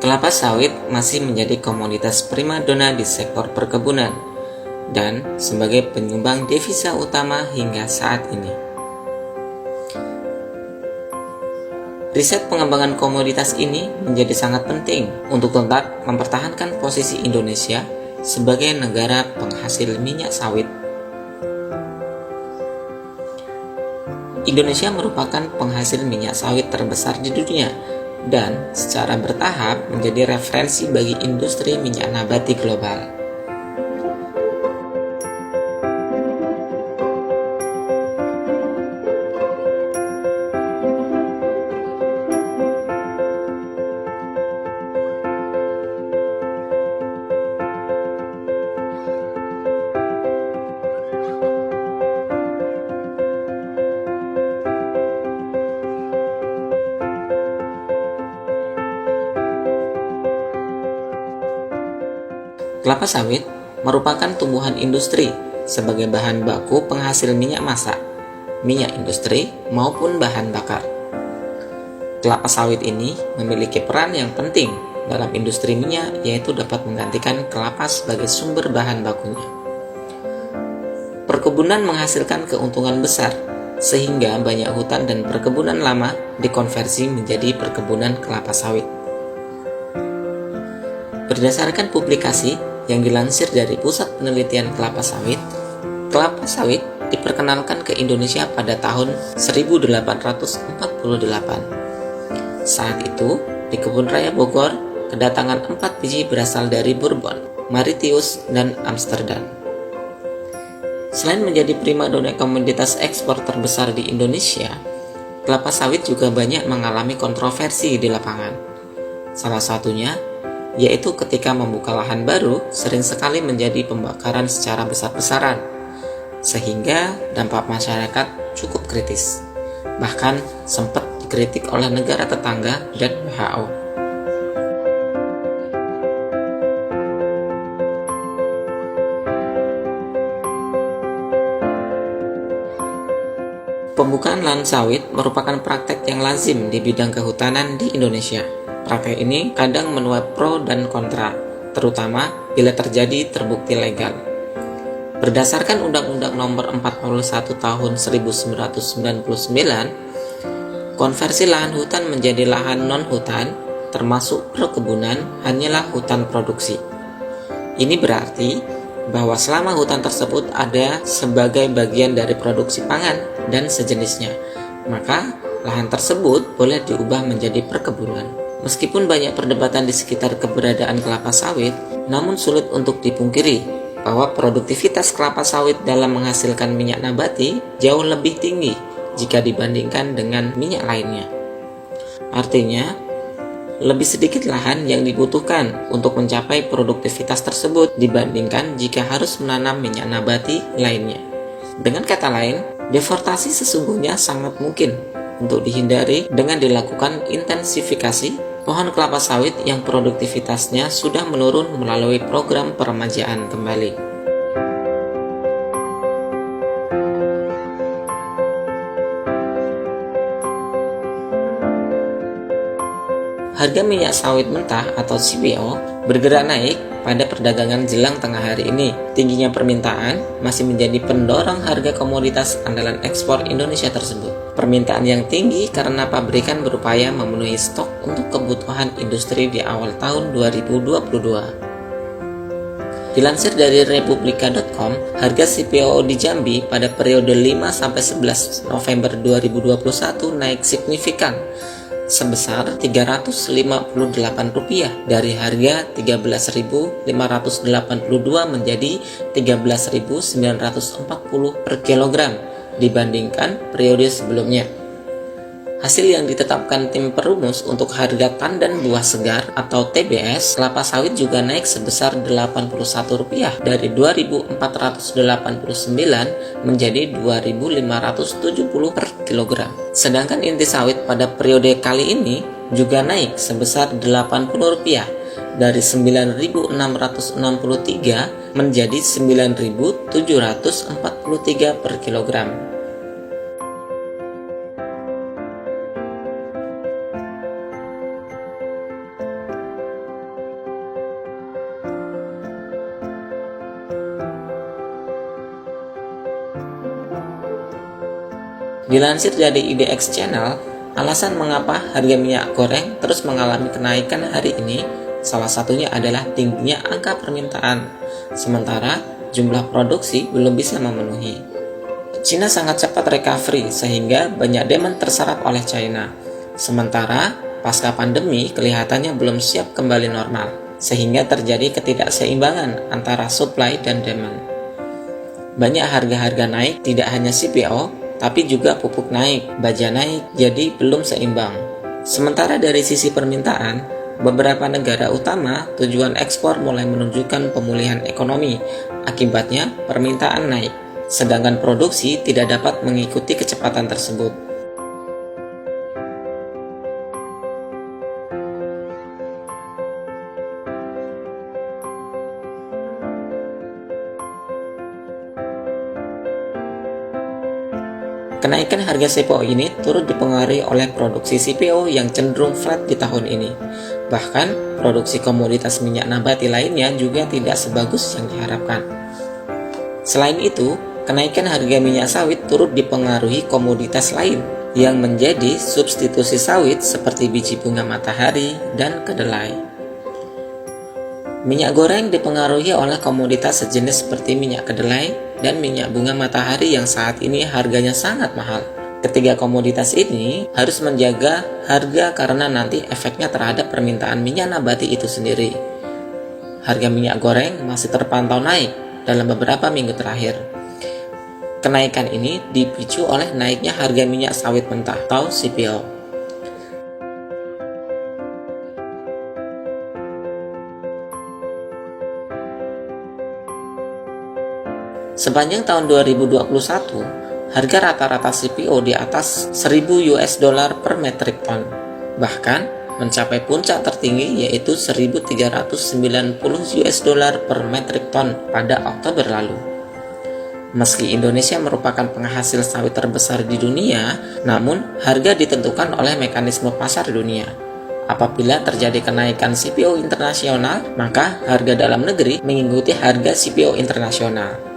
Kelapa sawit masih menjadi komoditas primadona di sektor perkebunan dan sebagai penyumbang devisa utama hingga saat ini. Riset pengembangan komoditas ini menjadi sangat penting untuk tetap mempertahankan posisi Indonesia sebagai negara penghasil minyak sawit. Indonesia merupakan penghasil minyak sawit terbesar di dunia dan secara bertahap menjadi referensi bagi industri minyak nabati global. Kelapa sawit merupakan tumbuhan industri sebagai bahan baku penghasil minyak masak, minyak industri, maupun bahan bakar. Kelapa sawit ini memiliki peran yang penting dalam industri minyak, yaitu dapat menggantikan kelapa sebagai sumber bahan bakunya. Perkebunan menghasilkan keuntungan besar, sehingga banyak hutan dan perkebunan lama dikonversi menjadi perkebunan kelapa sawit. Berdasarkan publikasi yang dilansir dari Pusat Penelitian Kelapa Sawit diperkenalkan ke Indonesia pada tahun 1848. Saat itu, di Kebun Raya Bogor, kedatangan 4 biji berasal dari Bourbon, Mauritius, dan Amsterdam. Selain menjadi primadona komoditas ekspor terbesar di Indonesia, kelapa sawit juga banyak mengalami kontroversi di lapangan. Salah satunya yaitu ketika membuka lahan baru sering sekali menjadi pembakaran secara besar-besaran, sehingga dampak masyarakat cukup kritis. Bahkan sempat dikritik oleh negara tetangga dan WHO. Pembukaan lahan sawit merupakan praktek yang lazim di bidang kehutanan di Indonesia. Praktek ini kadang menuai pro dan kontra, terutama bila terjadi terbukti legal. Berdasarkan Undang-Undang Nomor 41 Tahun 1999, konversi lahan hutan menjadi lahan non-hutan, termasuk perkebunan, hanyalah hutan produksi. Ini berarti bahwa selama hutan tersebut ada sebagai bagian dari produksi pangan dan sejenisnya, maka lahan tersebut boleh diubah menjadi perkebunan. Meskipun banyak perdebatan di sekitar keberadaan kelapa sawit, namun sulit untuk dipungkiri bahwa produktivitas kelapa sawit dalam menghasilkan minyak nabati jauh lebih tinggi jika dibandingkan dengan minyak lainnya. Artinya, lebih sedikit lahan yang dibutuhkan untuk mencapai produktivitas tersebut dibandingkan jika harus menanam minyak nabati lainnya. Dengan kata lain, deforestasi sesungguhnya sangat mungkin untuk dihindari dengan dilakukan intensifikasi pohon kelapa sawit yang produktivitasnya sudah menurun melalui program peremajaan kembali. Harga minyak sawit mentah atau CPO bergerak naik pada perdagangan jelang tengah hari ini. Tingginya permintaan masih menjadi pendorong harga komoditas andalan ekspor Indonesia tersebut. Permintaan yang tinggi karena pabrikan berupaya memenuhi stok untuk kebutuhan industri di awal tahun 2022. Dilansir dari republika.com, harga CPO di Jambi pada periode 5-11 November 2021 naik signifikan sebesar Rp358 dari harga Rp13.582 menjadi Rp13.940 per kilogram dibandingkan periode sebelumnya. Hasil yang ditetapkan tim perumus untuk harga tandan buah segar atau TBS kelapa sawit juga naik sebesar Rp81 dari Rp2.489 menjadi Rp2.570 per kilogram. Sedangkan inti sawit pada periode kali ini juga naik sebesar Rp80 dari Rp9.663 menjadi Rp9.743 per kilogram. Dilansir dari IDX Channel, alasan mengapa harga minyak goreng terus mengalami kenaikan hari ini salah satunya adalah tingginya angka permintaan, sementara jumlah produksi belum bisa memenuhi. Cina sangat cepat recovery sehingga banyak demand terserap oleh China, sementara pasca pandemi kelihatannya belum siap kembali normal, sehingga terjadi ketidakseimbangan antara supply dan demand. Banyak harga-harga naik, tidak hanya CPO, tapi juga pupuk naik, baja naik, jadi belum seimbang. Sementara dari sisi permintaan, beberapa negara utama tujuan ekspor mulai menunjukkan pemulihan ekonomi, akibatnya permintaan naik, sedangkan produksi tidak dapat mengikuti kecepatan tersebut. Kenaikan harga CPO ini turut dipengaruhi oleh produksi CPO yang cenderung flat di tahun ini. Bahkan, produksi komoditas minyak nabati lainnya juga tidak sebagus yang diharapkan. Selain itu, kenaikan harga minyak sawit turut dipengaruhi komoditas lain yang menjadi substitusi sawit seperti biji bunga matahari dan kedelai. Minyak goreng dipengaruhi oleh komoditas sejenis seperti minyak kedelai dan minyak bunga matahari yang saat ini harganya sangat mahal. Ketiga komoditas ini harus menjaga harga karena nanti efeknya terhadap permintaan minyak nabati itu sendiri. Harga minyak goreng masih terpantau naik dalam beberapa minggu terakhir. Kenaikan ini dipicu oleh naiknya harga minyak sawit mentah atau CPO. Sepanjang tahun 2021, harga rata-rata CPO di atas 1.000 US dollar per metrik ton, bahkan mencapai puncak tertinggi yaitu 1.390 US dollar per metrik ton pada Oktober lalu. Meski Indonesia merupakan penghasil sawit terbesar di dunia, namun harga ditentukan oleh mekanisme pasar dunia. Apabila terjadi kenaikan CPO internasional, maka harga dalam negeri mengikuti harga CPO internasional.